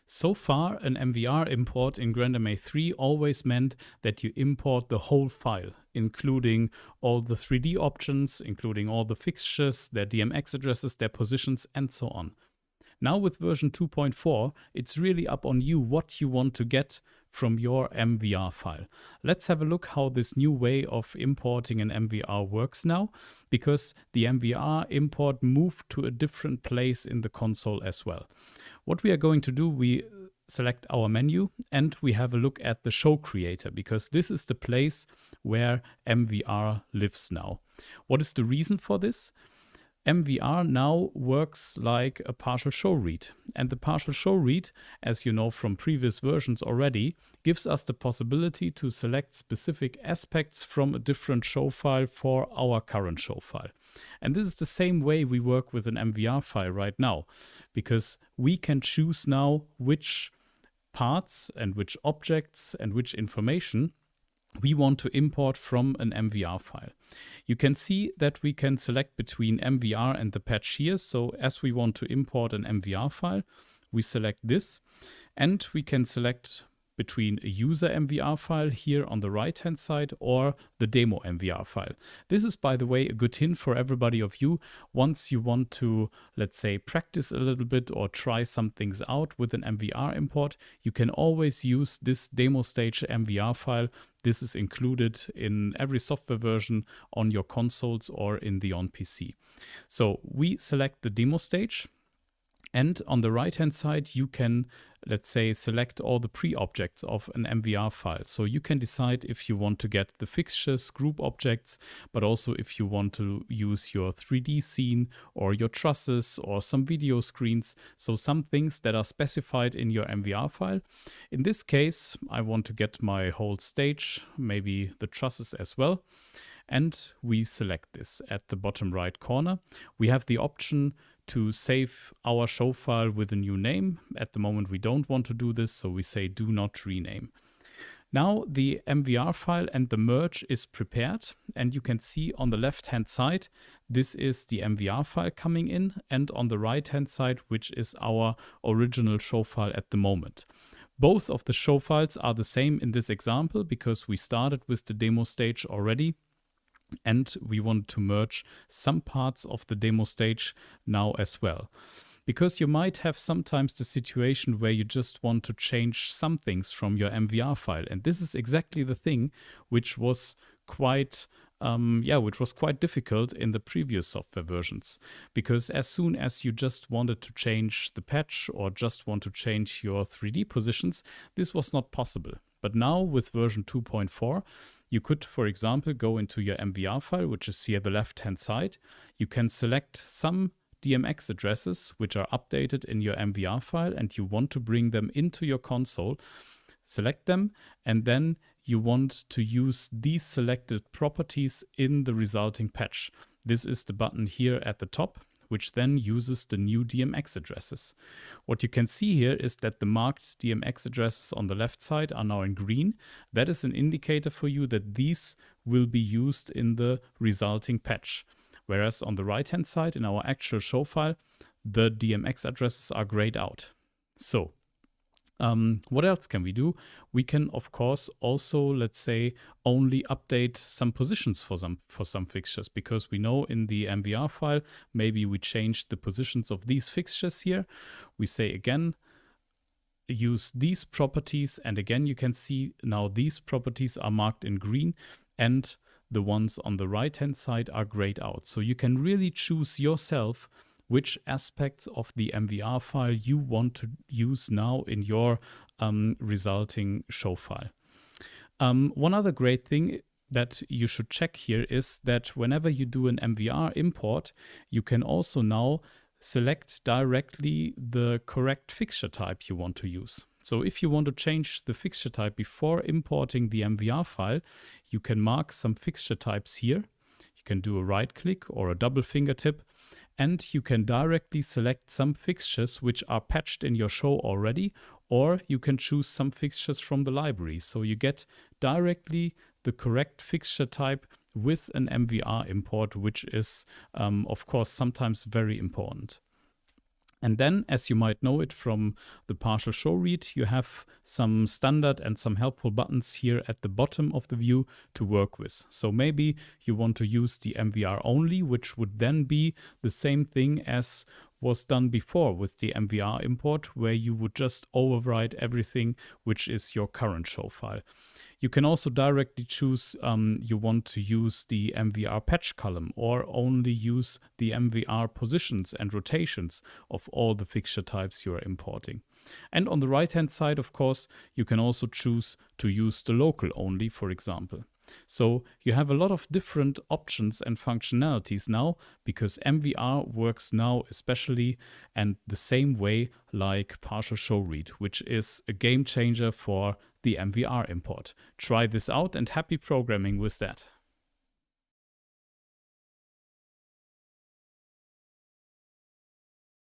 So far, an MVR import in GrandMA 3 always meant that you import the whole file, including all the 3D options, including all the fixtures, their DMX addresses, their positions, and so on. Now with version 2.4, it's really up on you what you want to get from your MVR file. Let's have a look how this new way of importing an MVR works now, because the MVR import moved to a different place in the console as well. What we are going to do, we select our menu and we have a look at the show creator, because this is the place where MVR lives now. What is the reason for this? MVR now works like a partial show read, and the partial show read, as you know from previous versions already, gives us the possibility to select specific aspects from a different show file for our current show file. And this is the same way we work with an MVR file right now, because we can choose now which parts and which objects and which information we want to import from an MVR file. You can see that we can select between MVR and the patch here. So as we want to import an MVR file, we select this, and we can select between a user MVR file here on the right hand side or the demo MVR file. This is, by the way, a good hint for everybody of you. Once you want to, let's say, practice a little bit or try some things out with an MVR import, you can always use this demo stage MVR file. This is included in every software version on your consoles or in the on PC. So we select the demo stage, and on the right hand side you can, let's say, select all the pre-objects of an MVR file. So you can decide if you want to get the fixtures, group objects, but also if you want to use your 3D scene or your trusses or some video screens. So some things that are specified in your MVR file. In this case, I want to get my whole stage, maybe the trusses as well. And we select this at the bottom right corner. We have the option to save our show file with a new name. At the moment we don't want to do this, so we say do not rename. Now the MVR file and the merge is prepared, and you can see on the left hand side this is the MVR file coming in, and on the right hand side, which is our original show file at the moment. Both of the show files are the same in this example because we started with the demo stage already, and we want to merge some parts of the demo stage now as well. Because you might have sometimes the situation where you just want to change some things from your MVR file. And this is exactly the thing which was quite difficult in the previous software versions. Because as soon as you just wanted to change the patch or just want to change your 3D positions, this was not possible. But now with version 2.4, you could, for example, go into your MVR file, which is here the left-hand side. You can select some DMX addresses which are updated in your MVR file and you want to bring them into your console. Select them, and then you want to use these selected properties in the resulting patch. This is the button here at the top, which then uses the new DMX addresses. What you can see here is that the marked DMX addresses on the left side are now in green. That is an indicator for you that these will be used in the resulting patch. Whereas on the right hand side in our actual show file, the DMX addresses are grayed out. So what else can we do? We can, of course, also, let's say, only update some positions for some fixtures, because we know in the MVR file, maybe we changed the positions of these fixtures here. We say again, use these properties, and again, you can see now these properties are marked in green and the ones on the right-hand side are grayed out. So you can really choose yourself which aspects of the MVR file you want to use now in your resulting show file. One other great thing that you should check here is that whenever you do an MVR import, you can also now select directly the correct fixture type you want to use. So if you want to change the fixture type before importing the MVR file, you can mark some fixture types here. You can do a right click or a double fingertip, and you can directly select some fixtures which are patched in your show already, or you can choose some fixtures from the library. So you get directly the correct fixture type with an MVR import, which is, of course, sometimes very important. And then, as you might know it from the partial show read, you have some standard and some helpful buttons here at the bottom of the view to work with. So maybe you want to use the MVR only, which would then be the same thing as was done before with the MVR import, where you would just override everything which is your current show file. You can also directly choose you want to use the MVR patch column or only use the MVR positions and rotations of all the fixture types you are importing. And on the right hand side, of course, you can also choose to use the local only, for example. So you have a lot of different options and functionalities now, because MVR works now especially and the same way like partial show read, which is a game changer for the MVR import. Try this out and happy programming with that.